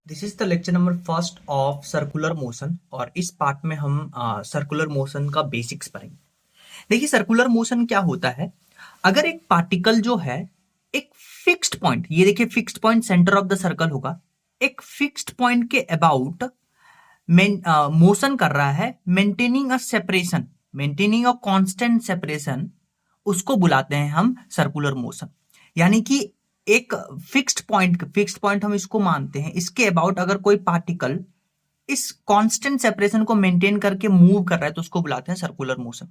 This is the lecture number first of circular motion और इस part में हम सर्कुलर मोशन का बेसिक्स पढ़ेंगे। देखिए सर्कुलर मोशन क्या होता है। अगर एक पार्टिकल जो है एक फिक्स्ड पॉइंट, ये देखिए fixed point centre of the circle होगा, एक फिक्स्ड पॉइंट के अबाउट मोशन कर रहा है, maintaining a separation, maintaining a constant separation, उसको बुलाते हैं हम सर्कुलर मोशन। यानी कि एक फिक्स्ड पॉइंट हम इसको मानते हैं, इसके अबाउट अगर कोई पार्टिकल इस कांस्टेंट सेपरेशन को मेंटेन करके मूव कर रहा है तो उसको बुलाते हैं सर्कुलर मोशन।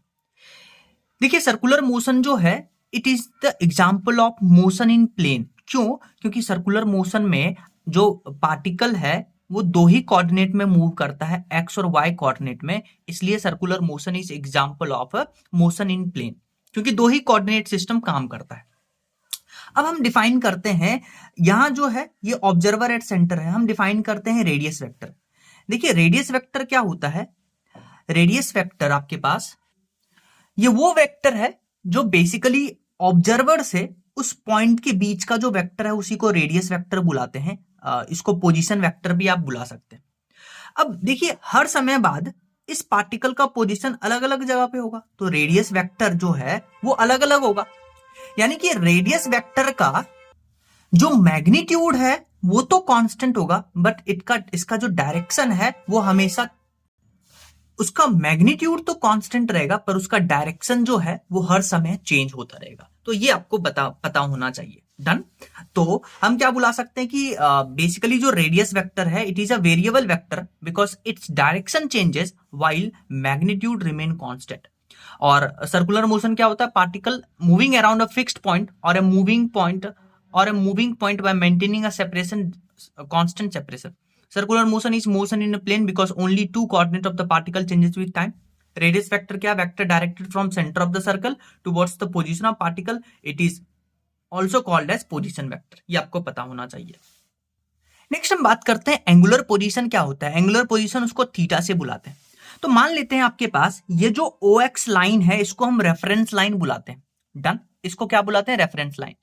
देखिए सर्कुलर मोशन जो है it is the example of motion in plane. क्यों? क्योंकि सर्कुलर मोशन में जो पार्टिकल है वो दो ही कोऑर्डिनेट में मूव करता है, एक्स और वाई कोऑर्डिनेट में, इसलिए circular motion is example of motion in plane, क्योंकि दो ही कोऑर्डिनेट सिस्टम काम करता है। अब हम डिफाइन करते हैं, यहां जो है ये ऑब्जर्वर एट सेंटर है, हम डिफाइन करते हैं रेडियस वेक्टर। देखिए रेडियस वेक्टर क्या होता है। रेडियस वेक्टर आपके पास ये वो वेक्टर है जो बेसिकली ऑब्जर्वर से उस पॉइंट के बीच का जो वेक्टर है उसी को रेडियस वेक्टर बुलाते हैं। इसको पोजीशन वेक्टर भी आप बुला सकते हैं। अब देखिए हर समय बाद इस पार्टिकल का पोजीशन अलग अलग जगह पे होगा, तो रेडियस वेक्टर जो है वो अलग अलग होगा। यानी कि रेडियस वेक्टर का जो मैग्नीट्यूड है वो तो कांस्टेंट होगा, बट इसका जो डायरेक्शन है वो हमेशा, उसका मैग्नीट्यूड तो कांस्टेंट रहेगा पर उसका डायरेक्शन जो है वो हर समय चेंज होता रहेगा। तो ये आपको पता होना चाहिए। डन। तो हम क्या बुला सकते हैं कि बेसिकली जो रेडियस वेक्टर है it is a variable vector because its direction changes while magnitude remain constant. और सर्कुलर मोशन क्या होता है, particle moving around a fixed point और a moving point by maintaining a separation, constant separation. Circular motion is motion in a plane because only two coordinate of the particle changes with time. Radius vector क्या, vector directed from center of the circle towards the position of particle. It is also called as position vector. ये आपको पता होना चाहिए। Next हम बात करते हैं एंगुलर पोजीशन क्या होता है। एंगुलर पोजीशन उसको थीटा से बुलाते हैं। तो मान लेते हैं आपके पास ये जो ओ एक्स लाइन है इसको हम रेफरेंस लाइन बुलाते हैं। डन। इसको क्या बुलाते हैं, रेफरेंस लाइन।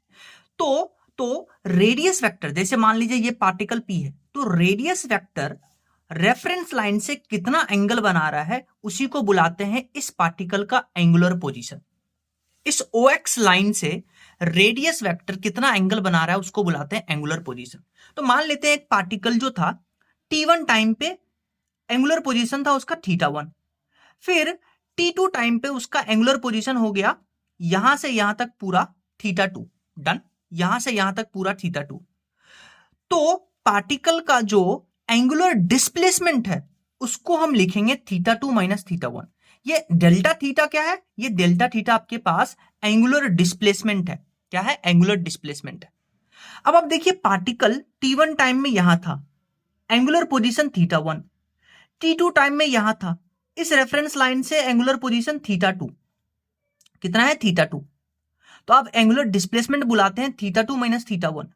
तो रेडियस वेक्टर, जैसे मान लीजिए ये पार्टिकल पी है, तो रेडियस वेक्टर रेफरेंस लाइन से कितना एंगल बना रहा है उसी को बुलाते हैं इस पार्टिकल का एंगुलर पोजीशन। इस ओ एक्स लाइन से रेडियस वेक्टर कितना एंगल बना रहा है उसको बुलाते हैं एंगुलर पोजीशन। तो मान लेते हैं एक पार्टिकल जो था t1 टाइम पे एंगुलर पोजीशन था उसका θ1, फिर t2 टाइम पे उसका एंगुलर पोजीशन हो गया यहां से यहां तक पूरा θ2। डन। यहां से यहां तक पूरा θ2। तो पार्टिकल का जो एंगुलर डिस्प्लेसमेंट है उसको हम लिखेंगे θ2 माइनस θ1। ये डेल्टा थीटा क्या है, ये डेल्टा थीटा आपके पास एंगुलर डिस्प्लेसमेंट है। क्या है, एंगुलर डिस्प्लेसमेंट है। अब आप देखिए पार्टिकल t1 टाइम में यहां था, एंगुलर पोजीशन θ1, t2 टाइम में यहां था, इस रेफरेंस लाइन से एंगुलर पोजीशन θ2 कितना है, θ2। तो आप एंगुलर डिस्प्लेसमेंट बुलाते हैं θ2 माइनस θ1।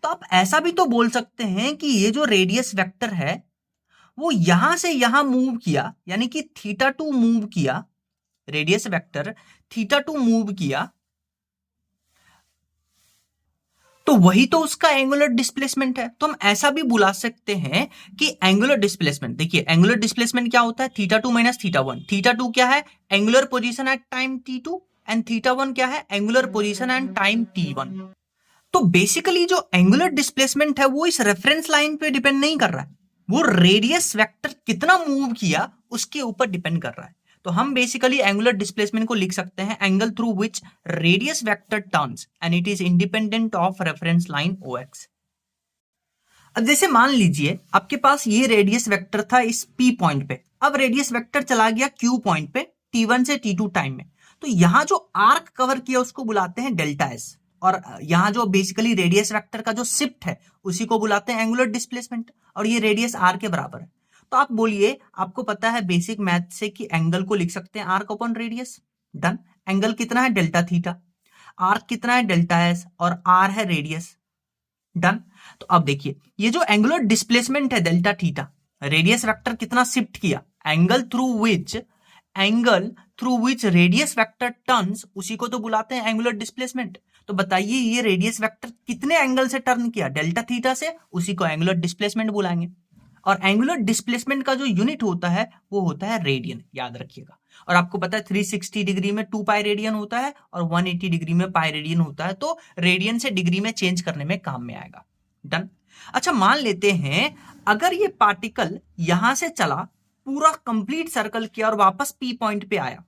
तो आप ऐसा भी तो बोल सकते हैं कि ये जो रेडियस वेक्टर है वो यहां से यहां मूव किया, यानी कि θ2 मूव किया, रेडियस वेक्टर θ2 मूव किया, तो वही तो उसका एंगुलर डिस्प्लेसमेंट है। तो हम ऐसा भी बुला सकते हैं कि एंगुलर डिस्प्लेसमेंट, देखिए एंगुलर डिस्प्लेसमेंट क्या होता है, θ2 माइनस θ1। θ2 क्या है, angular position at time t2 and θ1 क्या है, angular position at time t1। तो बेसिकली जो एंगुलर डिस्प्लेसमेंट है वो इस रेफरेंस लाइन पे डिपेंड नहीं कर रहा है, वो रेडियस वेक्टर कितना मूव किया उसके ऊपर डिपेंड कर रहा है। तो हम बेसिकली एंगुलर डिस्प्लेसमेंट को लिख सकते हैं angle through which radius vector turns and it is independent of reference line O X. अब जैसे मान लीजिए आपके पास ये रेडियस वेक्टर था इस P पॉइंट पे, अब रेडियस वेक्टर चला गया Q पॉइंट पे T1 से T2 टाइम में, तो यहां जो आर्क कवर किया उसको बुलाते हैं डेल्टा एस, और यहां जो बेसिकली रेडियस वेक्टर का जो शिफ्ट है उसी को बुलाते हैं एंगुलर डिस्प्लेसमेंट, और ये रेडियस आर के बराबर है। तो आप बोलिए, आपको पता है बेसिक मैथ से कि एंगल को लिख सकते हैं arc upon radius. Done. Angle कितना है, डेल्टा थीटा, आर्क कितना है, डेल्टा एस, और आर है रेडियस। डन। तो अब देखिए ये जो एंगुलर डिस्प्लेसमेंट है डेल्टा थीटा, रेडियस वेक्टर कितना शिफ्ट किया, angle through which radius vector turns, उसी को तो बुलाते हैं एंगुलर डिस्प्लेसमेंट। तो तो बताइए ये रेडियस वेक्टर कितने एंगल से टर्न किया, डेल्टा थीटा से, उसी को एंगुलर डिस्प्लेसमेंट बुलाएंगे। और एंगुलर डिस्प्लेसमेंट का जो यूनिट होता है वो होता है रेडियन, याद रखिएगा। और आपको पता है 360 डिग्री में 2 पाई रेडियन होता है और 180 डिग्री में पाई रेडियन होता है, तो रेडियन से डिग्री में चेंज करने में काम में आएगा। डन। अच्छा, मान लेते हैं अगर ये पार्टिकल यहां से चला, पूरा कंप्लीट सर्कल किया और वापस पी पॉइंट पे आया,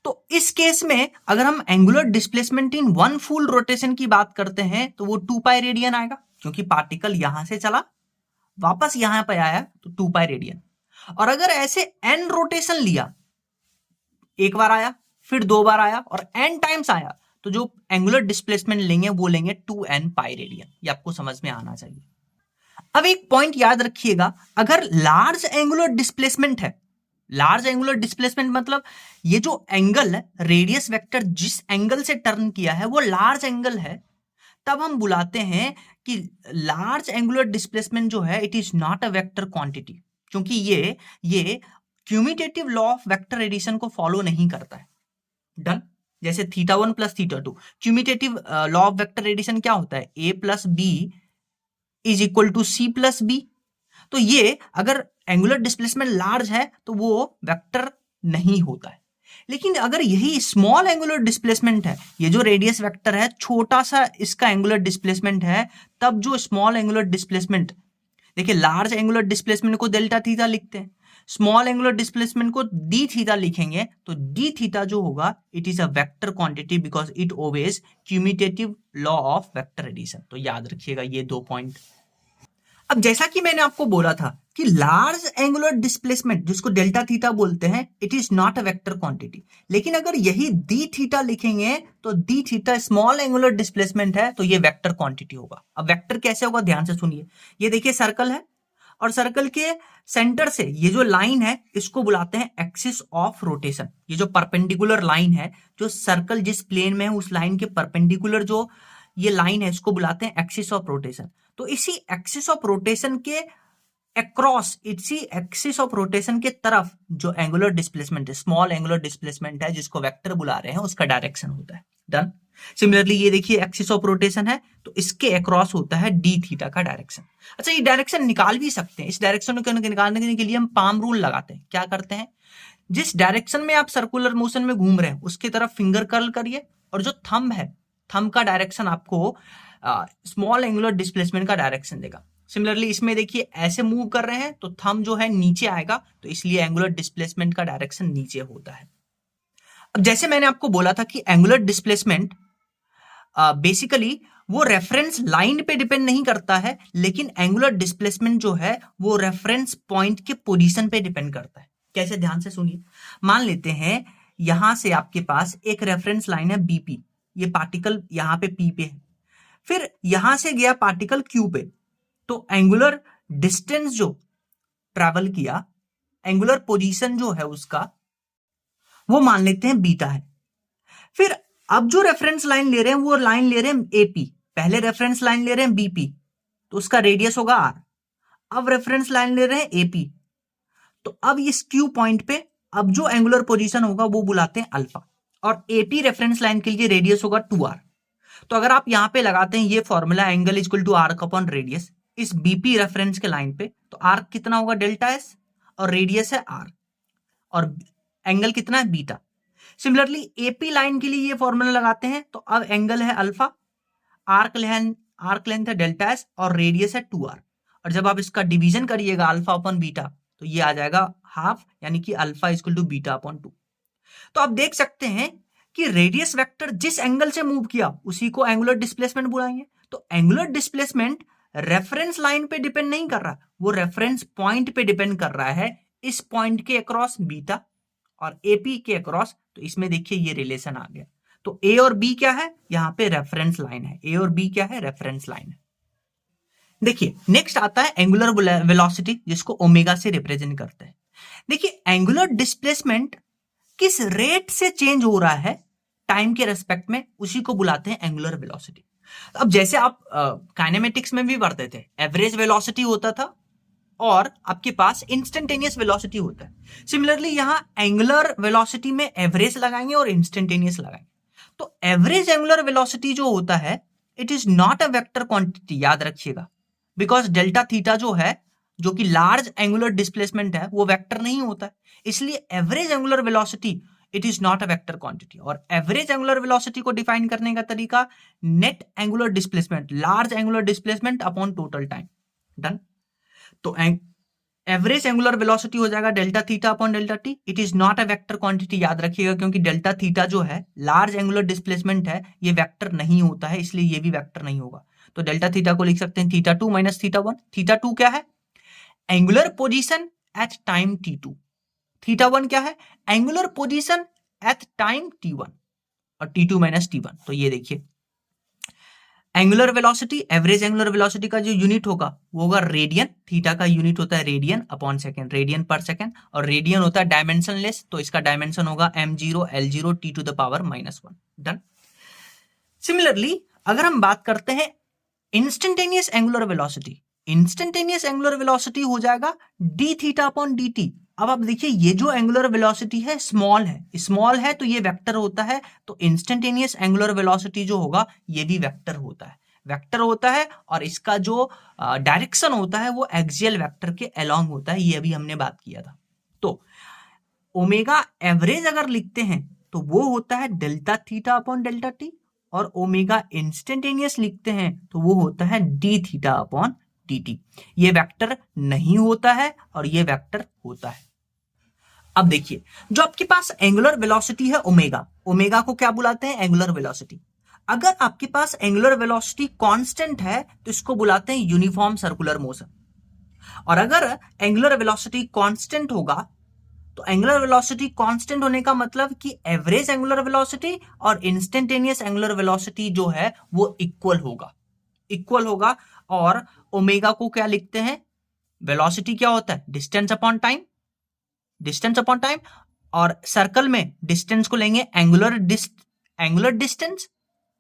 तो इस केस में अगर हम angular displacement in one full rotation की बात करते हैं तो वो 2 पाई रेडियन आएगा, क्योंकि पार्टिकल यहां से चला वापस यहां पे आया तो 2 पाई रेडियन। और अगर ऐसे एन रोटेशन लिया, एक बार आया फिर 2 बार आया और एन टाइम्स आया, तो जो एंगुलर डिस्प्लेसमेंट लेंगे वो लेंगे 2n पाई रेडियन। ये आपको समझ में आना चाहिए। अब एक पॉइंट याद रखिएगा, अगर लार्ज एंगुलर डिस्प्लेसमेंट है, लार्ज एंगुलर डिस्प्लेसमेंट मतलब ये जो एंगल है, रेडियस वेक्टर जिस एंगल से टर्न किया है वो लार्ज एंगल है, तब हम बुलाते हैं कि लार्ज एंगुलर डिस्प्लेसमेंट जो है it is not a vector quantity, क्योंकि ये commutative law of vector addition को फॉलो नहीं करता है। डन। जैसे θ1 plus θ2, commutative law of vector addition क्या होता है, a plus B is equal to C plus B. तो ये अगर एंगुलर डिस्प्लेसमेंट लार्ज है तो वो वेक्टर नहीं होता है। लेकिन अगर यही स्मॉल एंगुलर डिस्प्लेसमेंट है, ये जो रेडियस वेक्टर है छोटा सा इसका एंगुलर डिस्प्लेसमेंट है, तब जो स्मॉल एंगुलर डिस्प्लेसमेंट, देखिए लार्ज एंगुलर डिस्प्लेसमेंट को डेल्टा थीटा लिखते हैं, स्मॉल एंगुलर डिस्प्लेसमेंट को डी थीटा लिखेंगे, तो डी थीटा जो होगा it is a vector quantity because it obeys commutative law of vector addition. तो याद रखिएगा ये 2 पॉइंट। अब जैसा कि मैंने आपको बोला था कि लार्ज एंगुलर डिस्प्लेसमेंट जिसको डेल्टा थीटा बोलते हैं it is not a vector quantity, लेकिन अगर यही डी थीटा लिखेंगे तो D theta small angular displacement है, तो ये वेक्टर क्वांटिटी होगा। अब वेक्टर कैसे होगा, ध्यान से सुनिए। ये देखिए सर्कल है और सर्कल के सेंटर से ये जो लाइन है इसको बुलाते हैं एक्सिस ऑफ रोटेशन। ये जो परपेंडिकुलर लाइन है, जो सर्कल जिस प्लेन में है उस लाइन के परपेंडिकुलर जो ये लाइन है इसको बुलाते हैं एक्सिस ऑफ रोटेशन। तो इसी एक्सिस ऑफ रोटेशन के अक्रॉस, इसी एक्सिस ऑफ रोटेशन के तरफ जो एंगुलर डिस्प्लेसमेंट है, स्मॉल एंगुलर डिस्प्लेसमेंट है जिसको वेक्टर बुला रहे हैं, उसका डायरेक्शन होता है। डन। सिमिलरली ये देखिए एक्सिस ऑफ रोटेशन है तो इसके अक्रॉस होता है डी थीटा का डायरेक्शन। अच्छा, ये डायरेक्शन निकाल भी सकते हैं। इस डायरेक्शन को निकालने के लिए हम पाम रूल लगाते हैं। क्या करते हैं, जिस डायरेक्शन में आप सर्कुलर मोशन में घूम रहे हैं उसकी तरफ फिंगर कर्ल करिए, और जो थंब है, थंब का डायरेक्शन आपको स्मॉल एंगुलर डिस्प्लेसमेंट का डायरेक्शन देगा। सिमिलरली इसमें देखिए ऐसे मूव कर रहे हैं तो थंब जो है नीचे आएगा, तो इसलिए एंगुलर डिस्प्लेसमेंट का डायरेक्शन नीचे होता है। अब जैसे मैंने आपको बोला था कि एंगुलर डिस्प्लेसमेंट बेसिकली वो रेफरेंस लाइन पे डिपेंड नहीं करता है, लेकिन एंगुलर डिस्प्लेसमेंट जो है वो रेफरेंस पॉइंट के पोजीशन पे डिपेंड करता है। कैसे, ध्यान से सुनिए। मान लेते हैं यहां से आपके पास एक रेफरेंस लाइन है बीपी, ये पार्टिकल यहां पे पी पे है, फिर यहां से गया पार्टिकल क्यू पे, तो एंगुलर डिस्टेंस जो ट्रैवल किया, एंगुलर पोजीशन जो है उसका वो मान लेते हैं बीटा है। फिर अब जो रेफरेंस लाइन ले रहे हैं वो लाइन ले रहे हैं एपी, पहले रेफरेंस लाइन ले रहे हैं बीपी तो उसका रेडियस होगा आर, अब रेफरेंस लाइन ले रहे हैं एपी, तो अब इस क्यू पॉइंट पे अब जो एंगुलर पोजीशन होगा वो बुलाते हैं अल्फा, और एपी रेफरेंस लाइन के लिए रेडियस होगा 2r। तो अगर आप यहां पे लगाते हैं ये formula angle equal to R upon radius इस बीपी रेफरेंस के लाइन पे, तो आर कितना होगा डेल्टा एस और रेडियस है आर और एंगल कितना है बीटा। सिमिलरली एपी लाइन के लिए ये फॉर्मूला लगाते हैं तो अब एंगल है अल्फा, आर्क लेंथ है डेल्टा एस और रेडियस है 2r, और जब आप इसका डिवीजन करिएगा अल्फा अपॉन बीटा तो ये आ जाएगा हाफ, यानी कि alpha equal to beta upon 2। तो आप देख सकते हैं कि रेडियस वेक्टर जिस एंगल से मूव किया उसी को एंगुलर डिस्प्लेसमेंट बुलाएंगे। तो एंगुलर डिस्प्लेसमेंट रेफरेंस लाइन पे डिपेंड नहीं कर रहा, वो रेफरेंस पॉइंट पे डिपेंड कर रहा है, इस पॉइंट के अक्रॉस बीटा और एपी के अक्रॉस। तो इसमें देखिए ये रिलेशन आ गया। तो ए और बी क्या है, यहां पे रेफरेंस लाइन है, ए और बी क्या है, रेफरेंस लाइन है। देखिए नेक्स्ट आता है एंगुलर वेलोसिटी, जिसको ओमेगा से रिप्रेजेंट करते हैं। देखिए एंगुलर डिस्प्लेसमेंट किस रेट से चेंज हो रहा है टाइम के रेस्पेक्ट में, उसी को बुलाते हैं एंगुलर वेलोसिटी। अब जैसे आप काइनेमेटिक्स में भी पढ़ते थे, एवरेज वेलोसिटी होता था और आपके पास इंस्टेंटेनियस वेलोसिटी होता है। सिमिलरली यहां एंगुलर वेलोसिटी में एवरेज लगाएंगे और इंस्टेंटेनियस लगाएंगे। तो एवरेज एंगुलर वेलोसिटी जो होता है it is not a vector quantity, याद रखिएगा, बिकॉज डेल्टा थीटा जो है, जो कि लार्ज एंगुलर डिस्प्लेसमेंट है, वो वेक्टर नहीं होता है, इसलिए average angular velocity it is not a vector quantity. और एवरेज एंगुलर वेलोसिटी को डिफाइन करने का तरीका net angular displacement, large angular displacement upon total time. Done. तो एवरेज एंगुलर वेलोसिटी हो जाएगा delta theta upon delta T. It is not a vector quantity, याद रखिएगा, क्योंकि डेल्टा थीटा जो है लार्ज एंगुलर डिस्प्लेसमेंट है, ये वेक्टर नहीं होता है, इसलिए ये भी वेक्टर नहीं होगा। तो डेल्टा थीटा को लिख सकते हैं theta two minus theta one. Theta two क्या है? Angular position at time T two. Theta one क्या है? Angular position at time T one, और T two minus T one. तो ये देखिए angular velocity, average angular velocity का जो यूनिट होगा वो होगा रेडियन, थीटा का यूनिट होता है रेडियन अपॉन सेकंड, रेडियन पर सेकंड, और रेडियन होता है डायमेंशनलेस, तो इसका डायमेंशन होगा m0 l0 t to the power -1। Done. Similarly अगर हम बात करते हैं instantaneous angular velocity, instantaneous angular velocity हो जाएगा d theta upon d t. अब आप देखिए ये जो एंगुलर वेलोसिटी है स्मॉल है, स्मॉल है तो ये वेक्टर होता है, तो इंस्टेंटेनियस एंगुलर वेलोसिटी जो होगा ये भी वेक्टर होता है, वेक्टर होता है, और इसका जो डायरेक्शन होता है वो एक्सियल वेक्टर के अलोंग होता है, ये अभी हमने बात किया था। तो ओमेगा एवरेज अगर लिखते हैं तो वो होता है delta theta upon delta T, और ओमेगा इंस्टेंटेनियस लिखते हैं तो वो होता है D theta upon d T. ये वेक्टर नहीं होता है और ये वेक्टर होता है। अब देखिए जो आपके पास एंगुलर वेलोसिटी है ओमेगा, ओमेगा को क्या बुलाते हैं? Angular velocity. अगर आपके पास एंगुलर वेलोसिटी कांस्टेंट है तो इसको बुलाते हैं यूनिफॉर्म सर्कुलर मोशन, और अगर एंगुलर वेलोसिटी कांस्टेंट होगा तो एंगुलर वेलोसिटी कांस्टेंट होने का मतलब कि एवरेज एंगुलर वेलोसिटी और इंस्टेंटेनियस एंगुलर वेलोसिटी जो है वो इक्वल होगा, इक्वल होगा। और ओमेगा को क्या लिखते हैं? वेलोसिटी क्या होता है? Distance upon time, distance upon time, और सर्कल में डिस्टेंस को लेंगे एंगुलर डिस्टेंस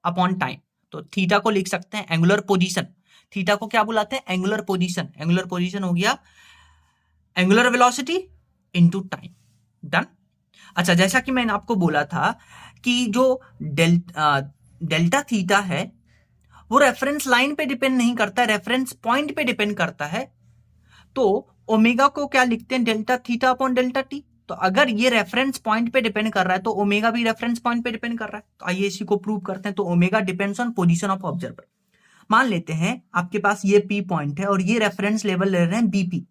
अपॉन टाइम। तो थीटा को लिख सकते हैं एंगुलर पोजीशन, थीटा को क्या बुलाते हैं? एंगुलर पोजीशन, एंगुलर पोजीशन हो गया angular velocity into time. Done. अच्छा, जैसा कि मैंने आपको बोला था कि जो डेल्टा थीटा है वो रेफरेंस लाइन पे डिपेंड नहीं करता, रेफरेंस पॉइंट पे डिपेंड करता है। तो ओमेगा को क्या लिखते हैं? Delta theta upon delta T. तो अगर ये रेफरेंस पॉइंट पे डिपेंड कर रहा है तो ओमेगा भी रेफरेंस पॉइंट पे डिपेंड कर रहा है। तो आइए इसी को प्रूव करते हैं। तो omega depends on position of observer. मान लेते हैं आपके पास ये पी पॉइंट है और ये रेफरेंस लेवल ले रहे हैं बीपी,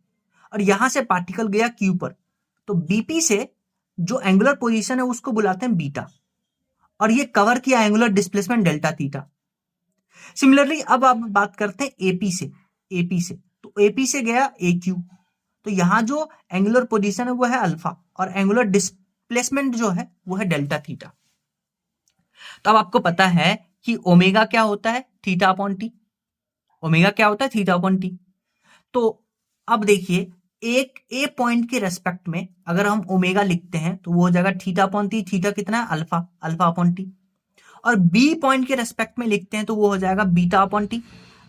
और यहां से पार्टिकल गया क्यू पर, तो बीपी से जो एंगुलर पोजीशन है उसको बुलाते हैं बीटा, और ये कवर किया angular displacement delta theta. Similarly अब आप बात करते हैं एपी से, एपी से, तो एपी से गया ए क्यू, तो यहां जो एंगुलर पोजीशन है वो है अल्फा, और एंगुलर डिस्प्लेसमेंट जो है वो है डेल्टा थीटा। तो अब आपको पता है कि ओमेगा क्या होता है? Theta upon T. ओमेगा क्या होता है? Theta upon T. तो अब देखिए एक ए पॉइंट के रेस्पेक्ट में अगर हम ओमेगा लिखते हैं तो वो हो जाएगा थीटा अपॉन टी, थीटा कितना है? Alpha, alpha upon T. और बी पॉइंट के रेस्पेक्ट में लिखते हैं तो वो हो जाएगा बीटा अपॉन टी।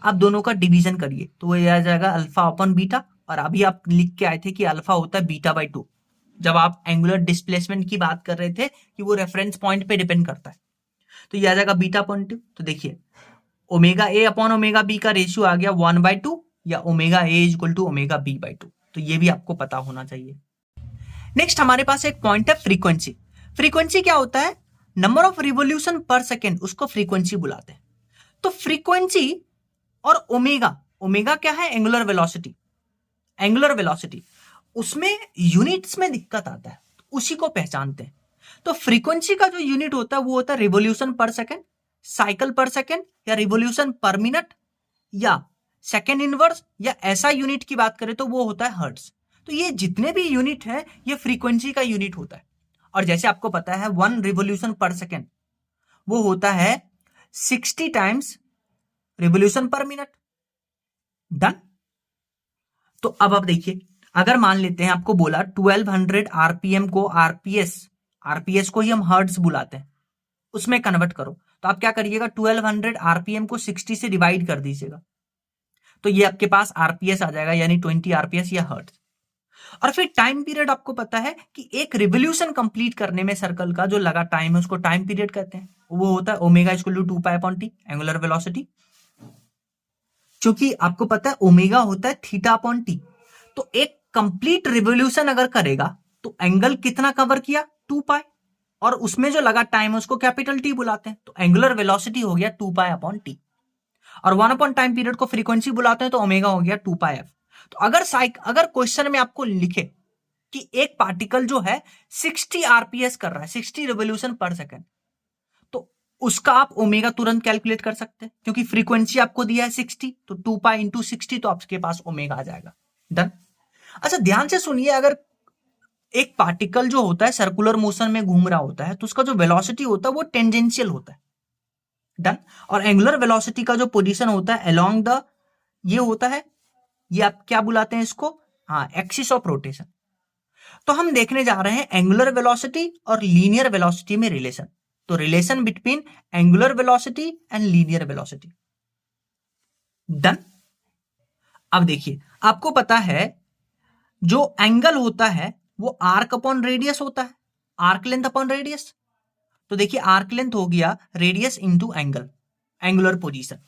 आप दोनों का डिवीजन करिए तो वो आ जाएगा अल्फा अपॉन बीटा, और अभी आप लिख के आए थे कि अल्फा होता है बीटा बाई 2 जब आप एंगुलर डिस्प्लेसमेंट की बात कर रहे थे कि वो रेफरेंस पॉइंट पे डिपेंड करता है, तो ये आ जाएगा बीटा अपॉन 2। तो देखिए omega A upon omega B का रेशियो आ गया 1/2, या omega A equal to omega B by 2। तो ये भी आपको पता होना चाहिए। नेक्स्ट हमारे पास एक पॉइंट है फ्रीक्वेंसी। फ्रीक्वेंसी क्या होता है? Number of revolution per second, उसको फ्रीक्वेंसी बुलाते हैं। तो फ्रीक्वेंसी और ओमेगा, ओमेगा क्या है? एंगुलर वेलोसिटी, एंगुलर वेलोसिटी, उसमें यूनिट्स में दिक्कत आता है, उसी को पहचानते हैं। तो फ्रीक्वेंसी का जो यूनिट होता है वो होता है रिवोल्यूशन पर सेकेंड, साइकिल पर सेकेंड, या रिवोल्यूशन पर मिनट, या सेकेंड इनवर्स, या ऐसा यूनिट की बात करें तो वो होता है हर्ट्ज। तो ये जितने भी यूनिट है ये फ्रीक्वेंसी का यूनिट होता है। और जैसे आपको पता है 1 रिवोल्यूशन पर सेकेंड वो होता है 60 times revolution per minute. Done. तो अब आप देखिए अगर मान लेते हैं आपको बोला 1200 आरपीएम को आरपीएस, आरपीएस को ही हम हर्ट्ज बुलाते हैं, उसमें कन्वर्ट करो, तो आप क्या करिएगा 1200 आरपीएम को 60 से डिवाइड कर दीजिएगा, तो ये आपके पास आरपीएस आ जाएगा, यानी 20 आरपीएस या हर्ट्ज। और फिर टाइम पीरियड आपको पता है कि एक रिवोल्यूशन कंप्लीट करने में सर्कल का जो लगा टाइम है उसको टाइम पीरियड कहते हैं। वो होता है omega equal to 2 pi upon T, angular velocity. क्योंकि आपको पता है ओमेगा होता है थीटा अपॉन टी, तो एक कंप्लीट रिवोल्यूशन अगर करेगा तो एंगल कितना कवर किया, 2 पाई, और उसमें जो लगा टाइम उसको कैपिटल टी बुलाते हैं, तो एंगुलर वेलोसिटी हो गया 2 पाई अपॉन टी, और 1 अपॉन टाइम पीरियड को फ्रीक्वेंसी बुलाते हैं, तो ओमेगा हो गया 2 पाई एफ। तो अगर क्वेश्चन में आपको लिखे कि एक पार्टिकल जो है 60 आरपीएस कर रहा है, 60 रिवोल्यूशन पर सेकेंड, तो उसका आप ओमेगा तुरंत कैलकुलेट कर सकते हैं, क्योंकि फ्रीक्वेंसी आपको दिया है 60, तो 2 पाई इंटू 60, तो आपके पास ओमेगा आ जाएगा। डन। अच्छा ध्यान से सुनिए, अगर एक पार्टिकल जो होता है सर्कुलर मोशन में घूम रहा होता है, तो उसका जो वेलोसिटी होता है वो टेंजेंशियल होता है। डन। और एंगुलर वेलोसिटी का जो पोजीशन होता है अलोंग द, ये होता है, ये आप क्या बुलाते हैं इसको, हाँ, एक्सिस ऑफ रोटेशन। तो हम देखने जा रहे हैं एंगुलर वेलोसिटी और लीनियर वेलोसिटी में रिलेशन, तो relation between angular velocity and linear velocity. Done. अब देखिए, आपको पता है जो एंगल होता है वो आर्क अपॉन रेडियस होता है, आर्क लेंथ अपॉन रेडियस। तो देखिए आर्क लेंथ हो गया radius into angle, angular position.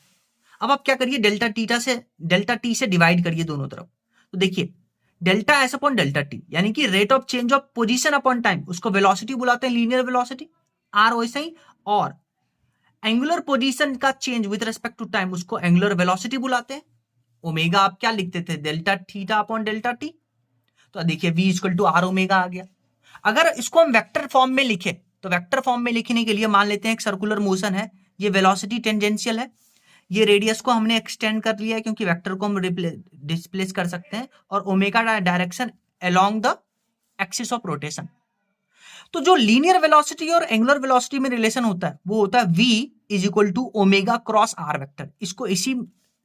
अब आप क्या करिए, डेल्टा टी से डिवाइड करिए दोनों तरफ। तो देखिए delta S upon delta T, यानी कि rate of change of position upon time, उसको वेलोसिटी बुलाते हैं, लीनियर वेलोसिटी, आर वैसे ही। और एंगुलर पोजीशन का change with respect to time, उसको एंगुलर वेलोसिटी बुलाते हैं। ओमेगा आप क्या लिखते थे, delta theta upon delta T. तो देखिए v equal to R omega आ गया। अगर इसको हम वेक्टर फॉर्म में लिखे, तो वेक्टर फॉर्म में लिखने के लिए मान लेते हैं एक सर्कुलर मोशन है, ये वेलोसिटी टेंजेंशियल है, ये रेडियस को हमने एक्सटेंड कर लिया है क्योंकि वेक्टर को हम डिस्प्लेस कर सकते हैं, और omega direction along the axis of rotation. तो जो लीनियर वेलोसिटी और एंगुलर वेलोसिटी में रिलेशन होता है वो होता है v is equal to omega cross R vector. इसको इसी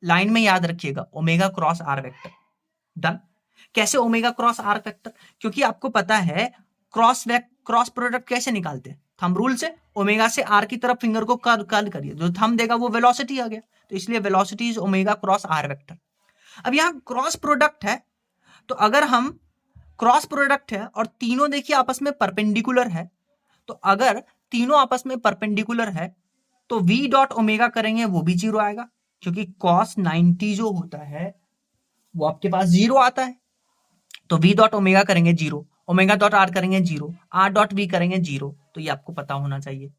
लाइन में याद रखिएगा, omega cross R vector. Done. कैसे ओमेगा क्रॉस आर वेक्टर, क्योंकि आपको पता है क्रॉस प्रोडक्ट कैसे निकालते हैं, थंब रूल से। ओमेगा से आर की तरफ फिंगर को कर्ल करिए, जो थंब देगा वो वेलोसिटी आ गया, तो इसलिए velocity is omega cross R vector. अब यहां क्रॉस प्रोडक्ट है, तो अगर हम क्रॉस प्रोडक्ट है और तीनों देखिए आपस में परपेंडिकुलर है, तो अगर तीनों आपस में परपेंडिकुलर है तो v डॉट ओमेगा करेंगे वो भी 0 आएगा, क्योंकि cos 90 जो होता है वो आपके पास 0 आता है। तो v डॉट ओमेगा करेंगे 0, ओमेगा डॉट आर करेंगे 0, आर डॉट वी करेंगे 0, तो ये आपको पता होना चाहिए।